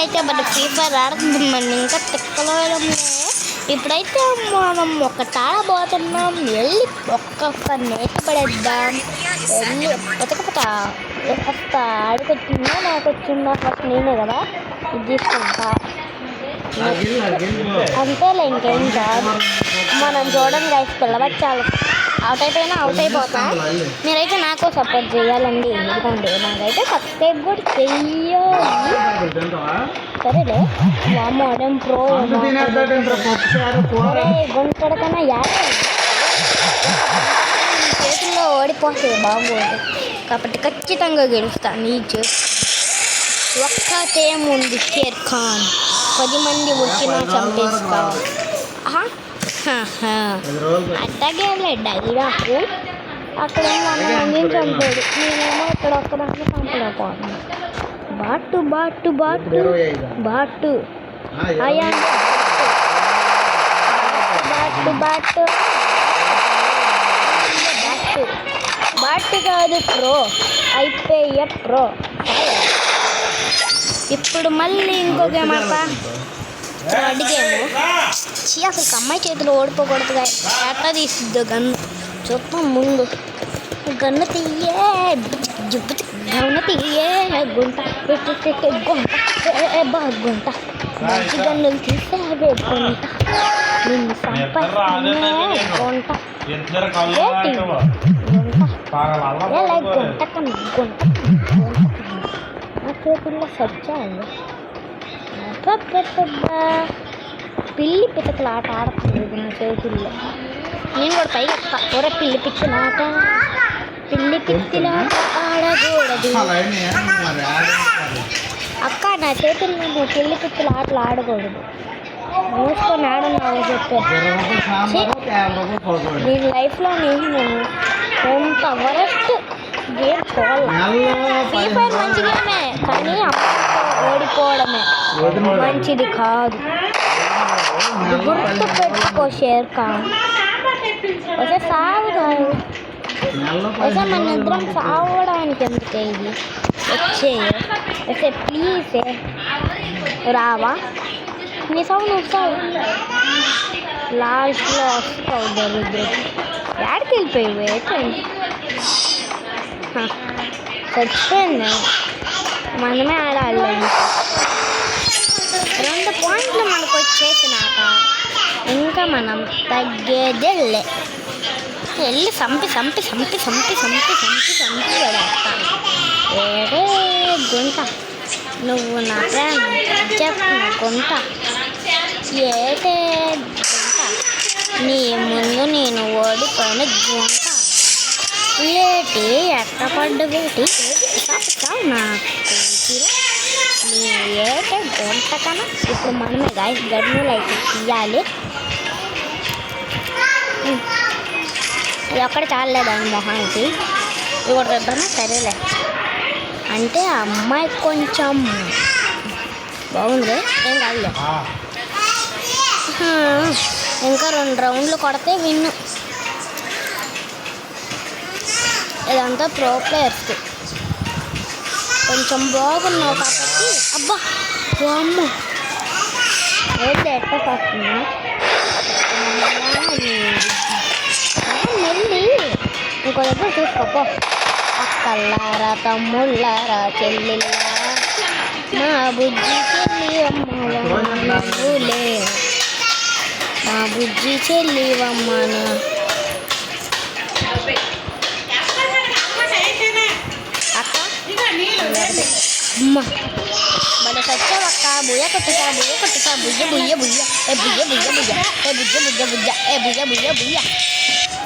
అయితే మన free fire ఆడుతుంది, మనం ఇంకా తిక్కలో ఇప్పుడైతే మనం ఒకటి ఆడబోతున్నాం. వెళ్ళి ఒక్కొక్క నేత పడేద్దాం. వెళ్ళి ఫస్ట్ ఆడికొచ్చిందా నాకు వచ్చిందా? ఫస్ట్ నేనే కదా ఇది తీసుకుంటా. అంతేలే, ఇంకేం కాదు. మనం చూడండి గైస్, పిల్లబచ్చాలు అవుట్ అయిపోయినా అవుట్ అయిపోతా. మీరైతే నాకు సపోర్ట్ చేయాలండి. ఎందుకంటే నాకైతే సబ్స్క్రైబ్ కూడా చెయ్యాలి. సరేలే, వామోడేం ప్రో గుంటడ కన్నా చేతుల్లో ఓడిపోతే బాగోదు. కాబట్టి ఖచ్చితంగా గెలుస్తాను. నీ ఒక్కటేముంది, షేర్ ఖాన్ 10 మంది వచ్చినా చంపేస్తా. అట్టాగే డైలాకు అక్కడ 100 మందిని చంపాడు, నేనేమో ఇక్కడ ఒక్కదాన్ని చంపలేకపోతున్నాను. బాటు బాటు బాటు బాటు బాటు బాటు బాటు బాటు కాదు ప్రో, అయిపోయే ప్రో. ఇప్పుడు మళ్ళీ ఇంకో గేమ్ అడిగాము. అసలు అమ్మాయి చేతులు ఓడిపోకూడదుగా. ఎట్లా తీసిద్దో గన్ను చూద్దాం. ముందు గన్ను తీయే గన్ను తీయే గుంట గుంట మంచి గన్నులు తీసేవే గుంట నిన్ను సంపనే గుంట గుంట కన్నా గుంట నా చేతుల్లో సచ్చాను. పిల్లి పిచ్చకల ఆట ఆడుతుంది నా చేతుల్లో. నేను కూడా పైకి వస్తా. ఒరే పిల్లి పిచ్చిలాట, పిల్లి పిచ్చిలాట ఆడకూడదు అక్క. నా చేతుల్లో నువ్వు పిల్లి పిచ్చిల ఆటలు ఆడకూడదు. మూసుకొని ఆడన్నావు చెప్పాను. నేను లైఫ్లో నేను ఎంత వరస్ట్ గేమ్ చూడాలి. ఫ్రీ ఫైర్ మంచి గేమే, కానీ ఓడిపోవడమే మంచిది కాదు. గుర్తు పెట్టుకో షేర్ ఖాన్. ఒకసారి సాగు కాదు, ఒకసారి మన ఇద్దరం సావడానికి ఎందుకే ఇది వచ్చే ప్లీజ్ రావా? నీ సాగు నువ్వు సాగు, లాస్ట్లో వస్తావు దరిద్రం. ఎక్కడికి వెళ్ళిపోయావు? ఏంటండి చచ్చిపోయింది. మనమే ఆడాలి. 2 పాయింట్లు మనకు వచ్చేసినాక ఇంకా మనం తగ్గేదే. వెళ్ళి సంపి పడేస్తాను. ఏడే గుంట, నువ్వు నా ఫ్రెండ్ చెప్పిన గుంట. ఏటే గుంట, నీ ముందు నేను ఓడిపోయిన గుంట. ఏటి ఎట్టపడ్డ వేటి నాకు నీ ఏటే గుంట కన్నా. ఇప్పుడు మనమే గాయస్ గన్నులు అయితే తీయాలి. ఇది ఒక్కడ చాలేదాన్ని మొహానికి, ఇది కూడా తెద్దామా? సరేలే. అంటే ఆ అమ్మాయి కొంచెం బాగుంది, ఏం కాదులే. ఇంకా 2 రౌండ్లు కొడితే విన్ను. ఇదంతా ప్రో ప్లేయర్స్కి. కొంచెం బాగున్నావు కాబట్టి అబ్బా అమ్మ ఏంటి ఎట్లా వస్తున్నా మెల్లి ఇంకో దగ్గర చూసుకోపో. అక్కల్లారా తమ్ముళ్ళారా చెల్లిల్లారా మా బుజ్జి చెల్లి అమ్మలే, మా బుజ్జి చెల్లి అమ్మను. అక్క అమ్మ మన సచ్చావక్క. బుయ్య కొట్టుతా బుయ్య బుయ్య బుయ్య ఏ బుయ్య బుయ్య బుయ్య ఏ బుజ్జ బుజ్జ బుజ్జ ఏ బుయ్య బుయ్య బుయ్య.